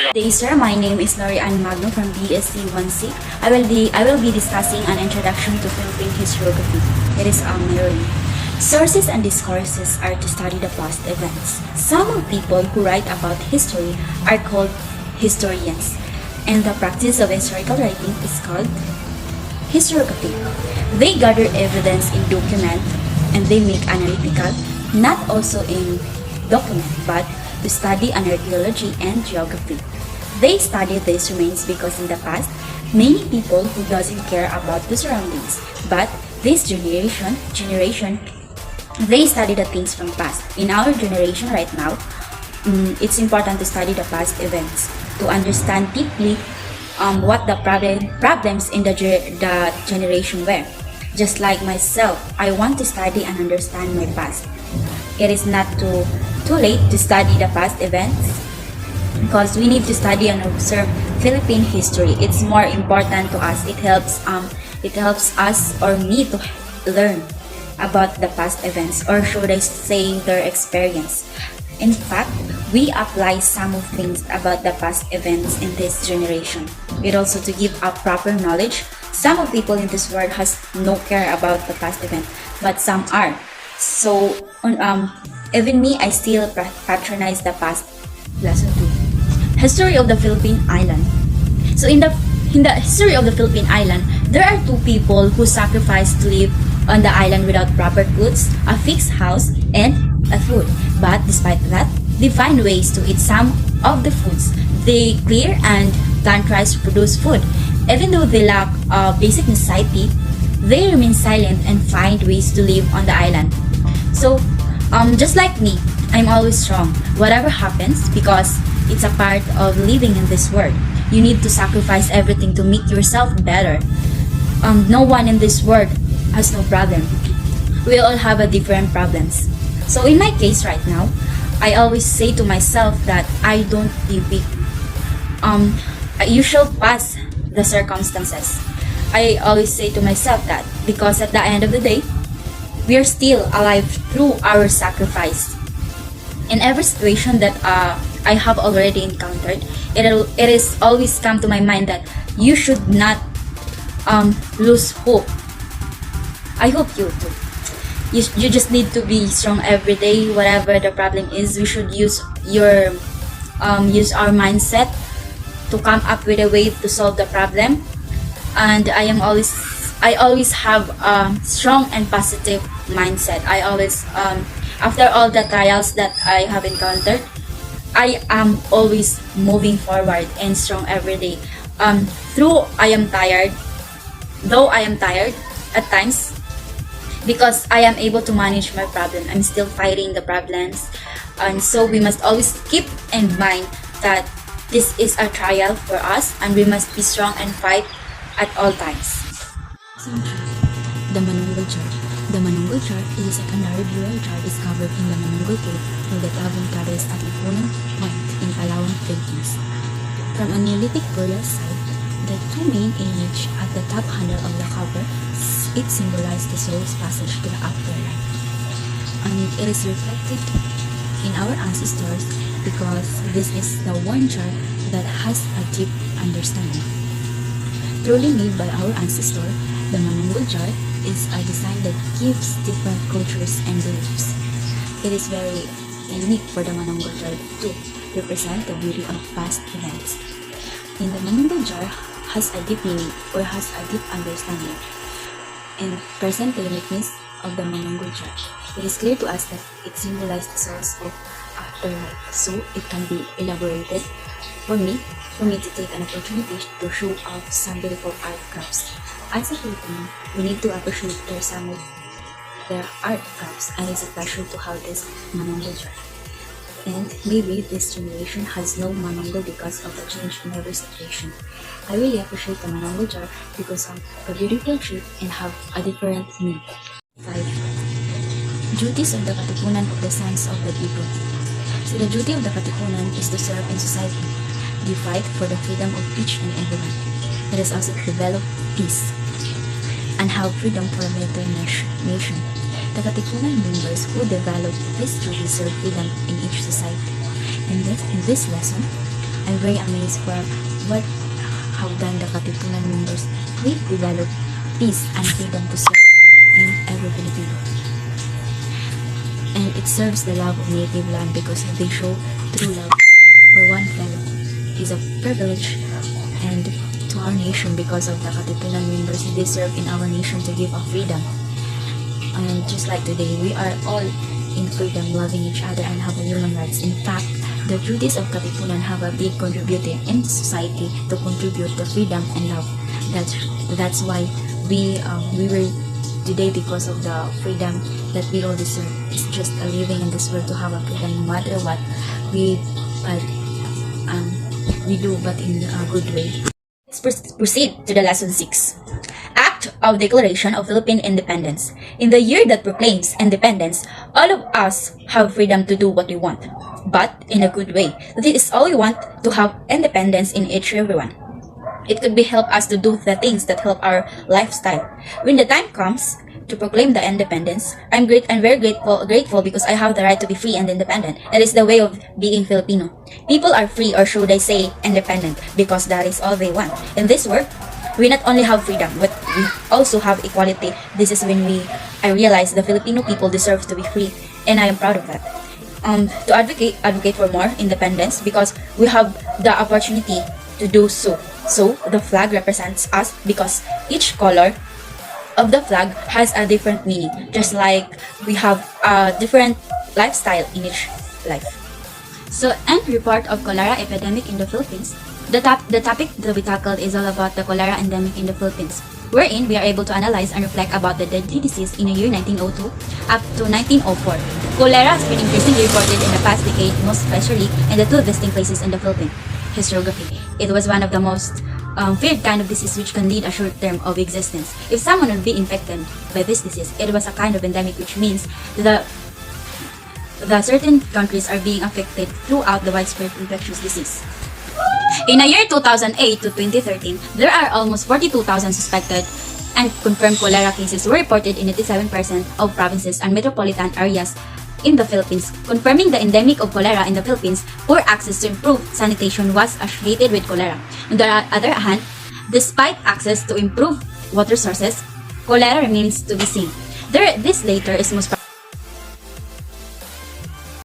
Today, sir, my name is Lory and Magno from BSc 1C. I will be discussing an introduction to Philippine historiography. It is Lory. Sources and discourses are to study the past events. Some of people who write about history are called historians, and the practice of historical writing is called historiography. They gather evidence in document and they make analytical, not also in document, but to study an archaeology and geography. They study these remains because in the past, many people who doesn't care about the surroundings, but this generation, they study the things from past. In our generation right now, it's important to study the past events to understand deeply what the problems in the generation were. Just like myself, I want to study and understand my past. It is not too late to study the past events because we need to study and observe Philippine history. It's more important to us. It helps us or me to learn about the past events, or should I say their experience. In fact, we apply some of things about the past events in this generation. It also to give up proper knowledge. Some of people in this world has no care about the past event, but some are. So, even me, I still patronize the past. Lesson 2. History of the Philippine Island. So in the history of the Philippine Island, there are two people who sacrificed to live on the island without proper goods, a fixed house, and a food. But despite that, they find ways to eat some of the foods. They clear and plant rice to produce food. Even though they lack basic necessity, they remain silent and find ways to live on the island. So, just like me, I'm always strong, whatever happens, because it's a part of living in this world. You need to sacrifice everything to make yourself better. No one in this world has no problem. We all have a different problems. So in my case right now, I always say to myself that I don't give it. You shall pass the circumstances. I always say to myself that because at the end of the day, we are still alive through our sacrifice. In every situation that I have already encountered, it is always come to my mind that you should not lose hope. I hope you too. You just need to be strong every day, whatever the problem is. We should use our mindset to come up with a way to solve the problem. And I always have a strong and positive mindset. I always after all the trials that I have encountered, I am always moving forward and strong every day. Though I am tired at times, because I am able to manage my problem, I'm still fighting the problems. And so we must always keep in mind that this is a trial for us and we must be strong and fight at all times. The MANUNGGUL chart. The MANUNGGUL chart is a secondary burial chart discovered in the MANUNGGUL cave of the Tavancares at Katipunan Point in Palawan, Philippines. From a Neolithic burial site, the two main image at the top handle of the cover, it symbolizes the soul's passage to the afterlife. And it is reflected in our ancestors because this is the one chart that has a deep understanding. Truly made by our ancestor, the MANUNGGUL chart is a design that gives different cultures and beliefs. It is very unique for the MANUNGGUL chart to represent the beauty of past events. In the MANUNGGUL chart has a deep meaning or has a deep understanding and present the uniqueness of the MANUNGGUL chart. It is clear to us that it symbolizes the source of afterlife, so it can be elaborated for me to take an opportunity to show off some beautiful art crafts. As a Filipino, we need to appreciate some of their art crafts, and it's a pleasure to have this MANUNGGUL chart. And maybe this generation has no MANUNGGUL because of the change in every situation. I really appreciate the MANUNGGUL chart because of the beautiful shape and have a different meaning. 5. Duties of the Katipunan of the Sons of the People. So the duty of the Katipunan is to serve in society. They fight for the freedom of each and everyone. Let us also develop peace and have freedom for a better nation. The Katipunan members who develop this duty serve freedom in each society. In this lesson, I'm very amazed for what have done the Katipunan members. We've developed peace and freedom to serve in every Filipino. And it serves the love of native land because they show true love for one fellow. It is a privilege and to our nation because of the Katipunan members they serve in our nation to give us freedom. And just like today, we are all in freedom, loving each other and having human rights. In fact, the duties of Katipunan have a big contributor in society to contribute to freedom and love. That's why we were today because of the freedom that we all deserve. It's just a living in this world to have a freedom no matter what we do, but in a good way. Let's proceed to the lesson 6. Act of Declaration of Philippine Independence. In the year that proclaims independence, all of us have freedom to do what we want, but in a good way. This is all we want, to have independence in each everyone. It could be help us to do the things that help our lifestyle. When the time comes to proclaim the independence, I'm very grateful because I have the right to be free and independent. That is the way of being Filipino. People are free, or should I say independent, because that is all they want. In this world, we not only have freedom, but we also have equality. This is when I realize the Filipino people deserve to be free, and I am proud of that. To advocate for more independence because we have the opportunity to do so. So the flag represents us because each color of the flag has a different meaning, just like we have a different lifestyle in each life. So, end report of cholera epidemic in the Philippines. The topic to be tackled is all about the cholera endemic in the Philippines, wherein we are able to analyze and reflect about the deadly disease in the year 1902 up to 1904. Cholera has been increasingly reported in the past decade, most especially in the two distinct places in the Philippine historiography. It was one of the most feared kind of disease which can lead a short term of existence. If someone would be infected by this disease, it was a kind of endemic, which means the certain countries are being affected throughout the widespread infectious disease. In the year 2008 to 2013, there are almost 42,000 suspected and confirmed cholera cases were reported in 87% of provinces and metropolitan areas in the Philippines. Confirming the endemic of cholera in the Philippines, poor access to improved sanitation was associated with cholera. On the other hand, despite access to improved water sources, cholera remains to be seen. This later is most